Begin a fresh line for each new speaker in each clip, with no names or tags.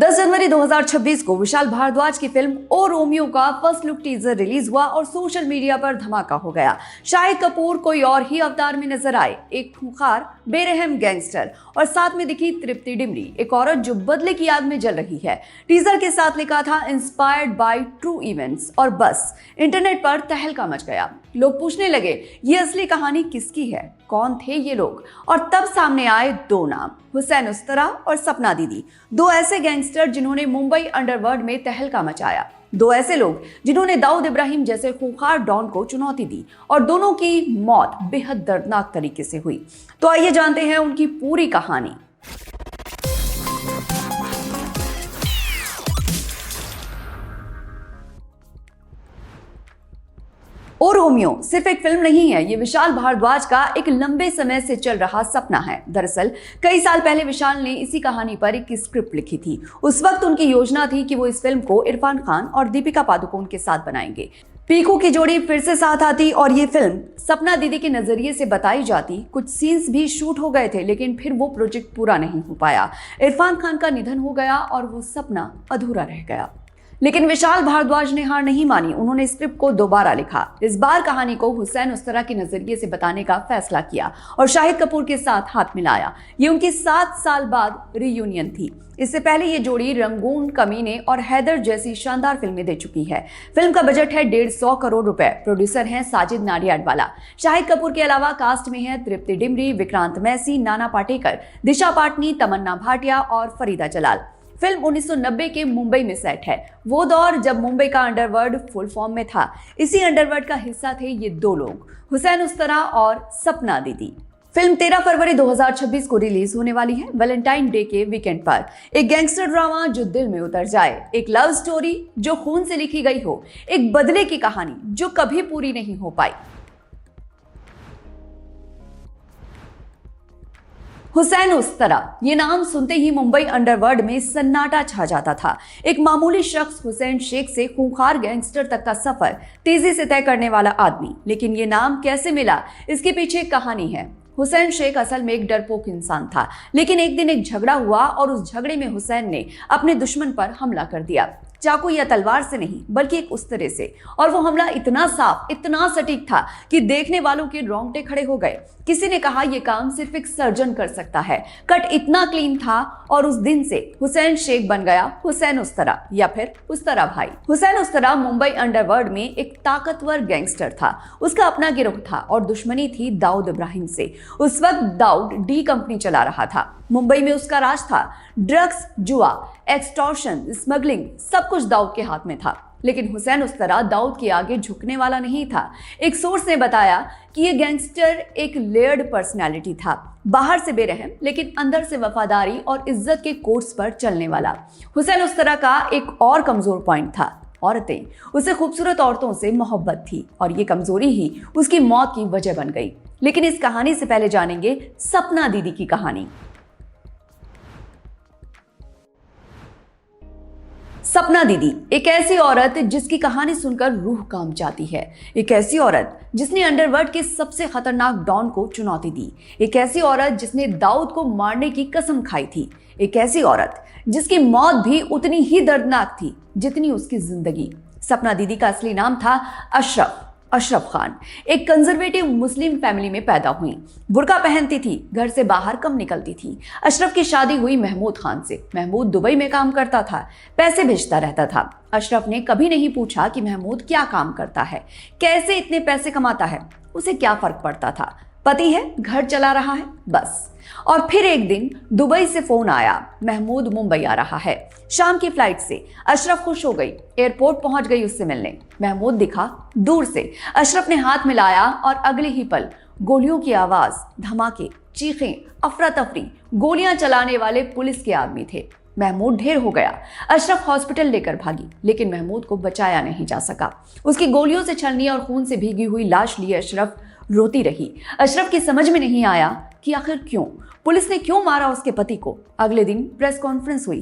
10 जनवरी 2026 को विशाल भारद्वाज की फिल्म ओ रोमियो का फर्स्ट लुक टीजर रिलीज हुआ और सोशल मीडिया पर धमाका हो गया। शाहिद कपूर कोई और ही अवतार में नजर आए, एक खूंखार बेरहम गैंगस्टर, और साथ में दिखी तृप्ति डिमरी, एक औरत जो बदले की आग में जल रही है। टीजर के साथ लिखा था इंस्पायर्ड बाय ट्रू इवेंट्स, और बस इंटरनेट पर तहलका मच गया। लोग पूछने लगे ये असली कहानी किसकी है, कौन थे ये लोग, और तब सामने आए दो नाम, हुसैन उस्तरा और सपना दीदी, दो ऐसे गैंगस्टर जिन्होंने मुंबई अंडरवर्ल्ड में तहलका मचाया, दो ऐसे लोग जिन्होंने दाऊद इब्राहिम जैसे खूंखार डॉन को चुनौती दी, और दोनों की मौत बेहद दर्दनाक तरीके से हुई। तो आइए जानते हैं उनकी पूरी कहानी। ओ रोमियो सिर्फ एक फिल्म नहीं है, ये विशाल भारद्वाज का एक लंबे समय से चल रहा सपना है। दरअसल कई साल पहले विशाल ने इसी कहानी पर एक स्क्रिप्ट लिखी थी। उस वक्त उनकी योजना थी कि वो इस फिल्म को इरफान खान और दीपिका पादुकोण के साथ बनाएंगे। पीकू की जोड़ी फिर से साथ आती और ये फिल्म सपना दीदी के नजरिए से बताई जाती। कुछ सीन्स भी शूट हो गए थे, लेकिन फिर वो प्रोजेक्ट पूरा नहीं हो पाया। इरफान खान का निधन हो गया और वो सपना अधूरा रह गया। लेकिन विशाल भारद्वाज ने हार नहीं मानी। उन्होंने स्क्रिप्ट को दोबारा लिखा। इस बार कहानी को हुसैन उस्तरा के नजरिए से बताने का फैसला किया और शाहिद कपूर के साथ हाथ मिलाया। ये उनकी 7 साल बाद रियूनियन थी। इससे पहले ये जोड़ी रंगून, कमीने और हैदर जैसी शानदार फिल्में दे चुकी है। फिल्म का बजट है 150 करोड़ रुपए। प्रोड्यूसर हैं साजिद नाडियाडवाला। शाहिद कपूर के अलावा कास्ट में है तृप्ति डिमरी, विक्रांत मैसी, नाना पाटेकर, दिशा पाटनी, तमन्ना भाटिया और फरीदा जलाल। फिल्म 1990 के मुंबई में सेट है, वो दौर जब मुंबई का अंडरवर्ल्ड फुल फॉर्म में था। इसी अंडरवर्ल्ड का हिस्सा थे ये दो लोग, हुसैन उस्तरा और सपना दीदी। फिल्म 13 फरवरी 2026 को रिलीज होने वाली है, वैलेंटाइन डे के वीकेंड पर। एक गैंगस्टर ड्रामा जो दिल में उतर जाए, एक लव स्टोरी जो खून से लिखी गई हो, एक बदले की कहानी जो कभी पूरी नहीं हो पाई। हुसैन उस्तरा, ये नाम सुनते ही मुंबई अंडरवर्ल्ड में सन्नाटा छा जाता था। एक मामूली शख्स हुसैन शेख से खूंखार गैंगस्टर तक का सफर तेजी से तय करने वाला आदमी। लेकिन ये नाम कैसे मिला, इसके पीछे एक कहानी है। हुसैन शेख असल में एक डरपोक इंसान था, लेकिन एक दिन एक झगड़ा हुआ और उस झगड़े में हुसैन ने अपने दुश्मन पर हमला कर दिया। चाकू या तलवार से नहीं, बल्कि एक उस्तरे से। और वो हमला इतना साफ, इतना सटीक था कि देखने वालों के रोंगटे खड़े हो गए। किसी ने कहा यह काम सिर्फ एक सर्जन कर सकता है। कट इतना क्लीन था और उस दिन से हुसैन शेख बन गया हुसैन उस्तरा, या फिर उस्तरा भाई। हुसैन उस्तरा मुंबई अंडरवर्ल्ड में एक ताकतवर गैंगस्टर था। उसका अपना गिरोह था और दुश्मनी थी दाऊद इब्राहिम से। उस वक्त दाऊद डी कंपनी चला रहा था। मुंबई में उसका राज था। ड्रग्स, जुआ, एक्सटॉर्शन, स्मगलिंग, सब कुछ दाऊद के हाथ में था। लेकिन हुसैन उस्तरा दाऊद के आगे झुकने वाला नहीं था। एक सोर्स ने बताया कि ये गैंगस्टर एक लेयर्ड पर्सनैलिटी था, बाहर से बेरहम लेकिन अंदर से वफादारी और इज्जत के कोर्स पर चलने वाला। हुसैन उस्तरा का एक और कमजोर पॉइंट था, औरतें। उसे खूबसूरत औरतों से मोहब्बत थी और ये कमजोरी ही उसकी मौत की वजह बन गई। लेकिन इस कहानी से पहले जानेंगे सपना दीदी की कहानी। सपना दीदी एक ऐसी औरत जिसकी कहानी सुनकर रूह कांप जाती है। एक ऐसी औरत जिसने अंडरवर्ल्ड के सबसे खतरनाक डॉन को चुनौती दी। एक ऐसी औरत जिसने दाऊद को मारने की कसम खाई थी। एक ऐसी औरत जिसकी मौत भी उतनी ही दर्दनाक थी जितनी उसकी जिंदगी। सपना दीदी का असली नाम था अशरफ खान। एक कंजर्वेटिव मुस्लिम फैमिली में पैदा हुई। बुर्का पहनती थी, घर से बाहर कम निकलती थी। अशरफ की शादी हुई महमूद खान से। महमूद दुबई में काम करता था, पैसे भेजता रहता था। अशरफ ने कभी नहीं पूछा कि महमूद क्या काम करता है, कैसे इतने पैसे कमाता है, उसे क्या फर्क पड़ता था। पति है, घर चला रहा है, बस। और फिर एक दिन दुबई से फोन आया, महमूद मुंबई आ रहा है। शाम की फ्लाइट से अशरफ खुश हो गई, एयरपोर्ट पहुंच गई उससे मिलने। महमूद दिखा दूर से, अशरफ ने हाथ मिलाया और अगले ही पल गोलियों की आवाज, धमाके, चीखें, अफरा तफरी। गोलियां चलाने वाले पुलिस के आदमी थे। महमूद ढेर हो गया। अशरफ हॉस्पिटल लेकर भागी, लेकिन महमूद को बचाया नहीं जा सका। उसकी गोलियों से छलनी और खून से भीगी हुई लाश लिए अशरफ रोती रही। अशरफ की समझ में नहीं आया कि आखिर क्यों, पुलिस ने क्यों मारा उसके पति को। अगले दिन प्रेस कॉन्फ्रेंस हुई।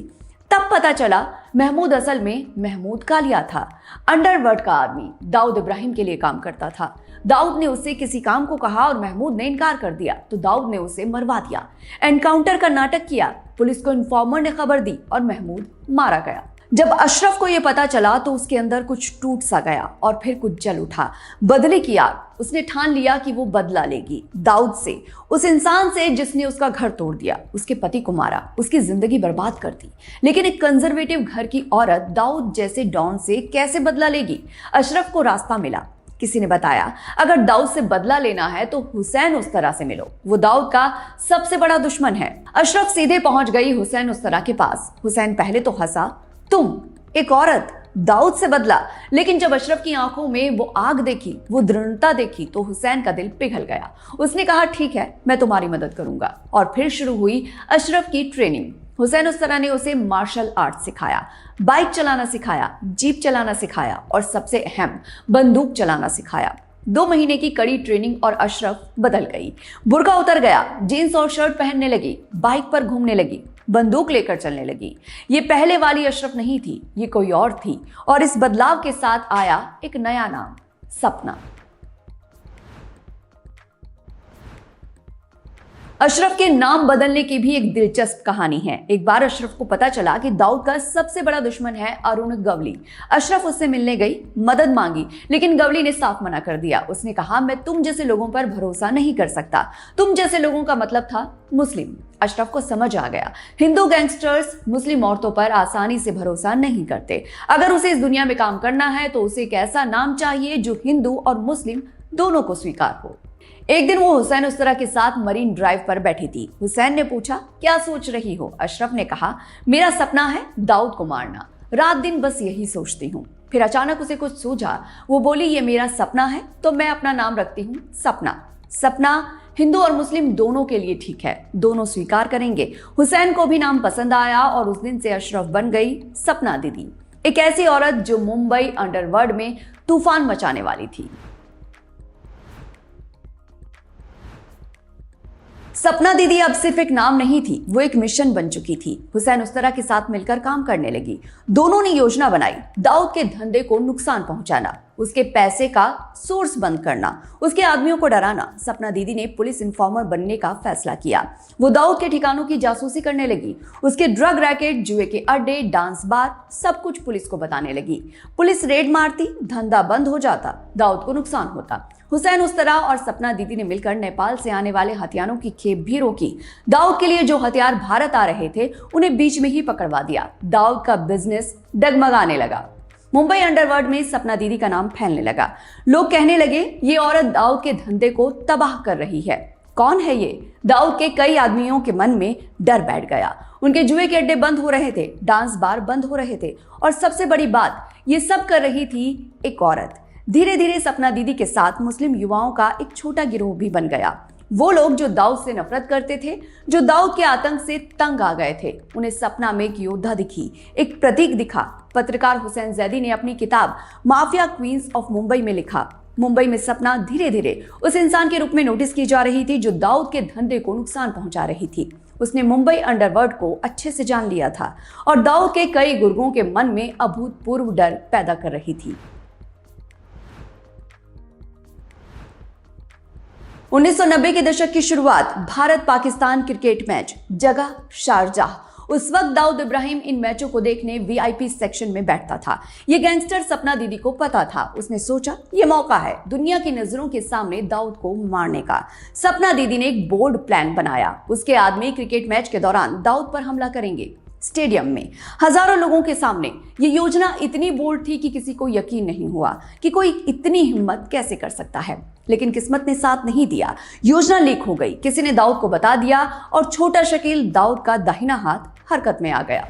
तब पता चला महमूद असल में महमूद कालिया था, अंडरवर्ल्ड का आदमी, दाऊद इब्राहिम के लिए काम करता था। दाऊद ने उससे किसी काम को कहा और महमूद ने इनकार कर दिया तो दाऊद ने उसे मरवा दिया। एनकाउंटर का नाटक किया, पुलिस को इन्फॉर्मर ने खबर दी और महमूद मारा गया। जब अशरफ को यह पता चला तो उसके अंदर कुछ टूट सा गया और फिर कुछ जल उठा। बदले की आग। उसने ठान लिया कि वो बदला लेगी दाऊद से, उस इंसान से जिसने उसका घर तोड़ दिया, उसके पति को मारा, उसकी जिंदगी बर्बाद कर दी। लेकिन एक कंजर्वेटिव घर की औरत दाऊद जैसे डॉन से कैसे बदला लेगी? अशरफ को रास्ता मिला। किसी ने बताया अगर दाऊद से बदला लेना है तो हुसैन उस्तरा से मिलो, वो दाऊद का सबसे बड़ा दुश्मन है। अशरफ सीधे पहुंच गई हुसैन उस्तरा के पास। हुसैन पहले तो हंसा, तुम एक औरत दाऊद से बदला, लेकिन जब अशरफ की आंखों में वो आग देखी, वो दृढ़ता देखी तो हुसैन का दिल पिघल गया। उसने कहा ठीक है, मैं तुम्हारी मदद करूंगा। और फिर शुरू हुई अशरफ की ट्रेनिंग। हुसैन उस्तरा ने उसे मार्शल आर्ट सिखाया, बाइक चलाना सिखाया, जीप चलाना सिखाया और सबसे अहम बंदूक चलाना सिखाया। 2 महीने की कड़ी ट्रेनिंग और अशरफ बदल गई। बुर्का उतर गया, जीन्स और शर्ट पहनने लगी, बाइक पर घूमने लगी, बंदूक लेकर चलने लगी। ये पहले वाली अशरफ नहीं थी, ये कोई और थी। और इस बदलाव के साथ आया एक नया नाम, सपना। अशरफ के नाम बदलने की भी एक दिलचस्प कहानी है। एक बार अशरफ को पता चला कि दाऊद का सबसे बड़ा दुश्मन है अरुण गवली। अशरफ उससे मिलने गई, मदद मांगी, लेकिन गवली ने साफ मना कर दिया। उसने कहा मैं तुम जैसे लोगों पर भरोसा नहीं कर सकता। तुम जैसे लोगों का मतलब था मुस्लिम। अशरफ को समझ आ गया, हिंदू गैंगस्टर्स मुस्लिम औरतों पर आसानी से भरोसा नहीं करते। अगर उसे इस दुनिया में काम करना है तो उसे एक ऐसा नाम चाहिए जो हिंदू और मुस्लिम दोनों को स्वीकार हो। एक दिन वो हुसैन उस्तरा के साथ मरीन ड्राइव पर बैठी थी। हुसैन ने पूछा क्या सोच रही हो? अशरफ ने कहा मेरा सपना है दाऊद को मारना, रात दिन बस यही सोचती हूँ। फिर अचानक उसे कुछ सूझा। वो बोली ये मेरा सपना है तो मैं अपना नाम रखती हूँ सपना। सपना हिंदू और मुस्लिम दोनों के लिए ठीक है, दोनों स्वीकार करेंगे। हुसैन को भी नाम पसंद आया और उस दिन से अशरफ बन गई सपना दीदी, एक ऐसी औरत जो मुंबई अंडरवर्ल्ड में तूफान मचाने वाली थी। सपना दीदी अब सिर्फ एक नाम नहीं थी, वो एक मिशन बन चुकी थी। हुसैन उस्तरा के साथ मिलकर काम करने लगी। दोनों ने योजना बनाई, दाऊद के धंधे को नुकसान पहुंचाना, उसके पैसे का सोर्स बंद करना, उसके आदमियों को डराना। सपना दीदी ने पुलिस इन्फॉर्मर बनने का फैसला किया। वो दाऊद के ठिकानों की जासूसी करने लगी, उसके ड्रग रैकेट, जुए के अड्डे, डांस बार, सब कुछ पुलिस को बताने लगी। पुलिस रेड मारती, धंधा बंद हो जाता, दाऊद को नुकसान होता। हुसैन उस्तरा और सपना दीदी ने मिलकर नेपाल से आने वाले हथियारों की खेप भी रोकी। दाऊद के लिए जो हथियार भारत आ रहे थे उन्हें बीच में ही पकड़वा दिया। दाऊद का बिजनेस डगमगाने लगा। मुंबई अंडरवर्ल्ड में सपना दीदी का नाम फैलने लगा। लोग कहने लगे ये औरत दाऊद के धंधे को तबाह कर रही है। कौन है ये? दाऊद के कई आदमियों के मन में डर बैठ गया। उनके जुए के अड्डे बंद हो रहे थे, डांस बार बंद हो रहे थे और सबसे बड़ी बात, ये सब कर रही थी एक औरत। धीरे धीरे सपना दीदी के साथ मुस्लिम युवाओं का एक छोटा गिरोह भी बन गया। वो लोग जो दाऊद से नफरत करते थे, जो दाऊद के आतंक से तंग आ गए थे, उन्हें सपना में एक योद्धा दिखी, एक प्रतीक दिखा। पत्रकार हुसैन जैदी ने अपनी किताब माफिया क्वींस ऑफ मुंबई में लिखा, मुंबई में सपना धीरे धीरे उस इंसान के रूप में नोटिस की जा रही थी जो दाऊद के धंधे को नुकसान पहुंचा रही थी। उसने मुंबई अंडरवर्ल्ड को अच्छे से जान लिया था और दाऊद के कई गुर्गों के मन में अभूतपूर्व डर पैदा कर रही थी। 1990 के दशक की शुरुआत, भारत पाकिस्तान क्रिकेट मैच, जगह शारजाह। उस वक्त दाऊद इब्राहिम इन मैचों को देखने वीआईपी सेक्शन में बैठता था। ये गैंगस्टर सपना दीदी को पता था। उसने सोचा ये मौका है दुनिया की नजरों के सामने दाऊद को मारने का। सपना दीदी ने एक बोल्ड प्लान बनाया। उसके आदमी क्रिकेट मैच के दौरान दाऊद पर हमला करेंगे, स्टेडियम में हजारों लोगों के सामने। ये योजना इतनी बोल्ड थी कि किसी को यकीन नहीं हुआ कि कोई इतनी हिम्मत कैसे कर सकता है। लेकिन किस्मत ने साथ नहीं दिया। योजना लीक हो गई, किसी ने दाऊद को बता दिया और छोटा शकील दाऊद का दाहिना हाथ हरकत में आ गया।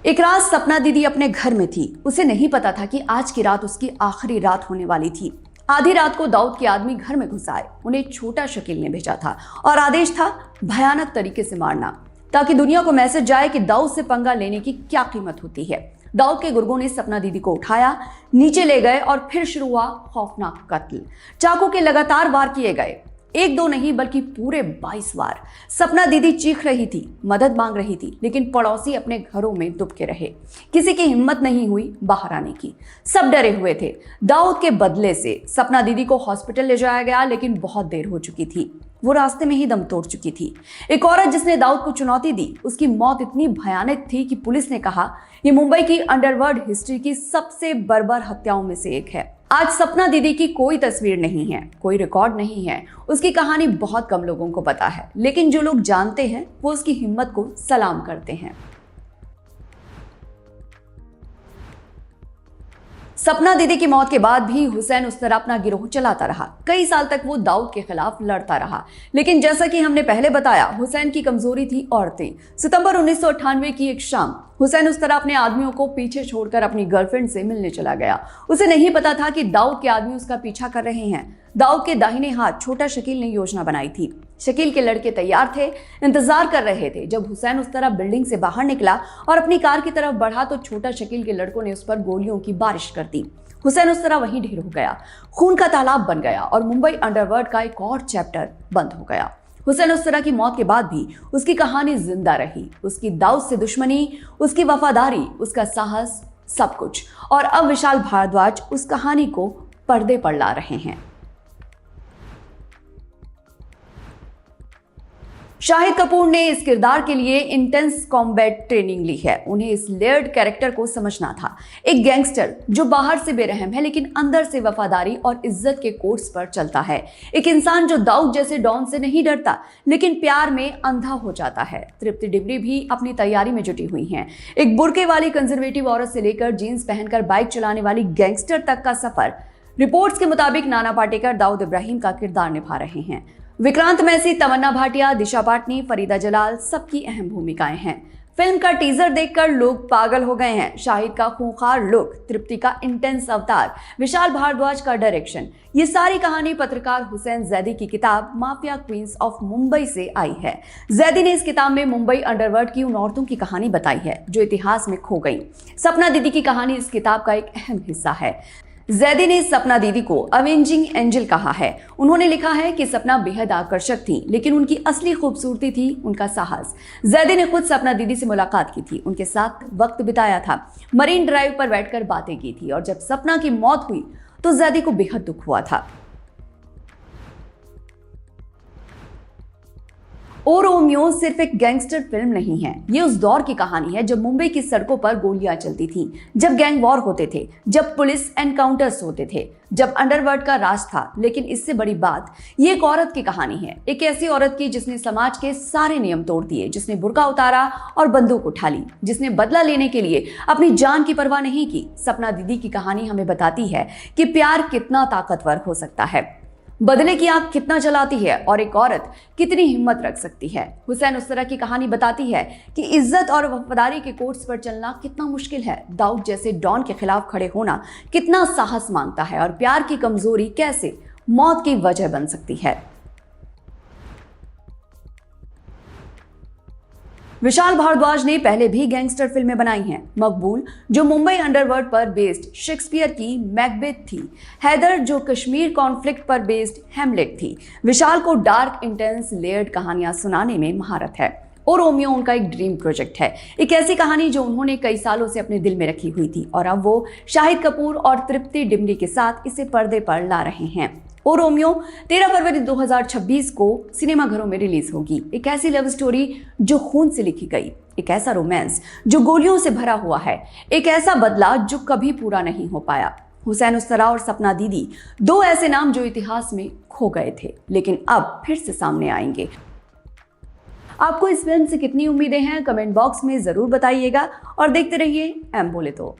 एक रात सपना दीदी अपने घर में थी। उसे नहीं पता था कि आज की रात उसकी आखिरी रात होने वाली थी। आधी रात को दाऊद के आदमी घर में घुस आए। उन्हें छोटा शकील ने भेजा था और आदेश था भयानक तरीके से मारना, ताकि दुनिया को मैसेज जाए कि दाऊद से पंगा लेने की क्या कीमत होती है। दाऊद के गुर्गों ने सपना दीदी को उठाया, नीचे ले गए और फिर शुरू हुआ खौफनाक कत्ल। चाकू के लगातार वार किए गए। एक दो नहीं बल्कि पूरे 22 बार सपना दीदी चीख रही थी, मदद मांग रही थी, लेकिन पड़ोसी अपने घरों में दुबके रहे। किसी की हिम्मत नहीं हुई बाहर आने की। सब डरे हुए थे। दाऊद के बदले से सपना दीदी को हॉस्पिटल ले जाया गया, लेकिन बहुत देर हो चुकी थी। वो रास्ते में ही दम तोड़ चुकी थी। एक औरत जिसने दाऊद को चुनौती दी, उसकी मौत इतनी भयानक थी कि पुलिस ने कहा ये मुंबई की अंडरवर्ल्ड हिस्ट्री की सबसे बर्बर हत्याओं में से एक है। आज सपना दीदी की कोई तस्वीर नहीं है, कोई रिकॉर्ड नहीं है। उसकी कहानी बहुत कम लोगों को पता है, लेकिन जो लोग जानते हैं वो उसकी हिम्मत को सलाम करते हैं। सपना दीदी की मौत के बाद भी हुसैन उस तरह अपना गिरोह चलाता रहा। कई साल तक वो दाऊद के खिलाफ लड़ता रहा, लेकिन जैसा कि हमने पहले बताया, हुसैन की कमजोरी थी औरतें। सितंबर 1998 की एक शाम हुसैन उस तरह अपने आदमियों को पीछे छोड़कर अपनी गर्लफ्रेंड से मिलने चला गया। उसे नहीं पता था कि दाऊद के आदमी उसका पीछा कर रहे हैं। दाऊद के दाहिने हाथ छोटा शकील ने योजना बनाई थी। शकील के लड़के तैयार थे, इंतजार कर रहे थे। जब हुसैन उस तरह बिल्डिंग से बाहर निकला और अपनी कार की तरफ बढ़ा तो छोटा शकील के लड़कों ने उस पर गोलियों की बारिश कर दी। हुसैन उस तरह वहीं ढेर हो गया, खून का तालाब बन गया और मुंबई अंडरवर्ल्ड का एक और चैप्टर बंद हो गया। हुसैन उस तरह की मौत के बाद भी उसकी कहानी जिंदा रही। उसकी दाऊद से दुश्मनी, उसकी वफादारी, उसका साहस, सब कुछ। और अब विशाल भारद्वाज उस कहानी को पर्दे पर ला रहे हैं। शाहिद कपूर ने इस किरदार के लिए इंटेंस कॉम्बैट ट्रेनिंग ली है। उन्हें इस लेयर्ड कैरेक्टर को समझना था। एक गैंगस्टर जो बाहर से बेरहम है लेकिन अंदर से वफादारी और इज्जत के कोर्स पर चलता है। एक इंसान जो दाऊद जैसे डॉन से नहीं डरता लेकिन प्यार में अंधा हो जाता है। तृप्ति डिमरी भी अपनी तैयारी में जुटी हुई हैं। एक बुर्के वाली कंजर्वेटिव औरत से लेकर जीन्स पहनकर बाइक चलाने वाली गैंगस्टर तक का सफर। रिपोर्ट्स के मुताबिक नाना पाटेकर दाऊद इब्राहिम का किरदार निभा रहे हैं। विक्रांत मैसी, तमन्ना भाटिया, दिशा पाटनी, फरीदा जलाल सबकी अहम भूमिकाएं हैं। फिल्म का टीजर देखकर लोग पागल हो गए हैं। शाहिद का खूंखार लुक, तृप्ति का इंटेंस अवतार, विशाल भारद्वाज का डायरेक्शन, ये सारी कहानी पत्रकार हुसैन जैदी की किताब माफिया क्वींस ऑफ मुंबई से आई है। जैदी ने इस किताब में मुंबई अंडरवर्ल्ड की उन औरतों की कहानी बताई है जो इतिहास में खो गई। सपना दीदी की कहानी इस किताब का एक अहम हिस्सा है। जैदी ने सपना दीदी को अवेंजिंग एंजल कहा है। उन्होंने लिखा है कि सपना बेहद आकर्षक थी, लेकिन उनकी असली खूबसूरती थी उनका साहस। जैदी ने खुद सपना दीदी से मुलाकात की थी, उनके साथ वक्त बिताया था, मरीन ड्राइव पर बैठकर बातें की थी और जब सपना की मौत हुई तो जैदी को बेहद दुख हुआ था। ओ रोमियो सिर्फ एक गैंगस्टर फिल्म नहीं है, ये उस दौर की कहानी है जब मुंबई की सड़कों पर गोलियां चलती थीं, जब गैंग वॉर होते थे, जब पुलिस एनकाउंटर्स होते थे, जब अंडरवर्ल्ड का राज था। लेकिन इससे बड़ी बात, ये एक औरत की कहानी है। एक ऐसी औरत की जिसने समाज के सारे नियम तोड़ दिए, जिसने बुर्का उतारा और बंदूक उठा ली, जिसने बदला लेने के लिए अपनी जान की परवाह नहीं की। सपना दीदी की कहानी हमें बताती है कि प्यार कितना ताकतवर हो सकता है, बदले की आग कितना जलाती है और एक औरत कितनी हिम्मत रख सकती है। हुसैन उस तरह की कहानी बताती है कि इज्जत और वफादारी के कोर्स पर चलना कितना मुश्किल है, दाऊद जैसे डॉन के खिलाफ खड़े होना कितना साहस मांगता है और प्यार की कमजोरी कैसे मौत की वजह बन सकती है। विशाल भारद्वाज ने पहले भी गैंगस्टर फिल्में बनाई हैं। मकबूल जो मुंबई अंडरवर्ल्ड पर बेस्ड शेक्सपियर की मैकबेथ थी, हैदर जो कश्मीर कॉन्फ्लिक्ट पर बेस्ड हैमलेट थी। विशाल को डार्क, इंटेंस, लेयर्ड कहानियां सुनाने में महारत है। ओ रोमियो उनका एक ड्रीम प्रोजेक्ट है, एक ऐसी कहानी जो उन्होंने कई सालों से अपने दिल में रखी हुई थी और अब वो शाहिद कपूर और तृप्ति डिमरी के साथ इसे पर्दे पर ला रहे हैं। ओ रोमियो 13 फरवरी 2026 को सिनेमाघरों में रिलीज होगी। एक ऐसी लव स्टोरी जो खून से लिखी गई, एक ऐसा रोमांस जो गोलियों से भरा हुआ है, एक ऐसा बदला जो कभी पूरा नहीं हो पाया। हुसैन उस्तरा और सपना दीदी, दो ऐसे नाम जो इतिहास में खो गए थे लेकिन अब फिर से सामने आएंगे। आपको इस फिल्म से कितनी उम्मीदें हैं, कमेंट बॉक्स में जरूर बताइएगा और देखते रहिए एम बोले तो।